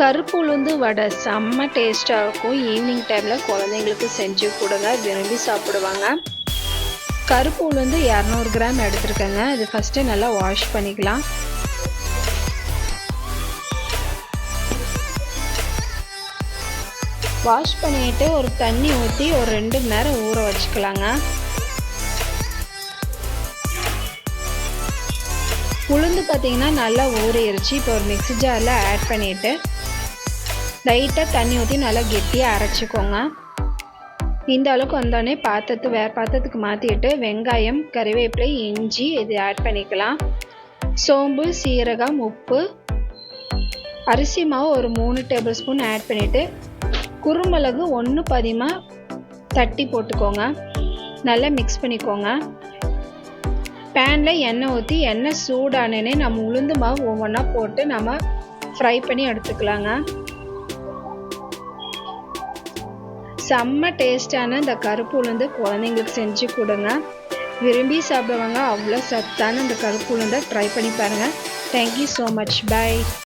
கருப்பு உளுந்து வடை செம்ம டேஸ்ட்டாக இருக்கும். ஈவினிங் டைமில் குழந்தைங்களுக்கு செஞ்சு கொடுங்க, விரும்பி சாப்பிடுவாங்க. கருப்பு உளுந்து 200 கிராம் எடுத்துருக்கேங்க. இது ஃபஸ்ட்டு நல்லா வாஷ் பண்ணிக்கலாம். வாஷ் பண்ணிவிட்டு ஒரு தண்ணி ஊற்றி ஒரு 2 மணி நேரம் ஊற வச்சுக்கலாங்க. உளுந்து பார்த்திங்கன்னா நல்லா ஊறிடுச்சு. இப்போ ஒரு மிக்ஸி ஜாரில் ஆட் பண்ணிவிட்டு லைட்டாக தண்ணி ஊற்றி நல்லா கெட்டியாக அரைச்சிக்கோங்க. இந்த அளவுக்கு வந்தோடனே வேறு பாத்திரத்துக்கு மாற்றிட்டு வெங்காயம், கறிவேப்பிலை, இஞ்சி இது ஆட் பண்ணிக்கலாம். சோம்பு, சீரகம், உப்பு, அரிசி மாவு ஒரு 3 டேபிள் ஸ்பூன் ஆட் பண்ணிவிட்டு குறுமிளகு 1 பாதியமாக தட்டி போட்டுக்கோங்க. நல்லா மிக்ஸ் பண்ணிக்கோங்க. பேனில் எண்ணெய் ஊற்றி எண்ணெய் சூடானே நம்ம உளுந்து மாவு ஒவ்வொன்றா போட்டு நம்ம ஃப்ரை பண்ணி எடுத்துக்கலாங்க. செம்ம டேஸ்டான இந்த கருப்பு உளுந்து குழந்தைங்களுக்கு செஞ்சு கொடுங்க, விரும்பி சாப்பிடுவாங்க. அவ்வளோ சத்தான இந்த கருப்பு உளுந்தை ட்ரை பண்ணி பாருங்கள். Thank you so much. பை.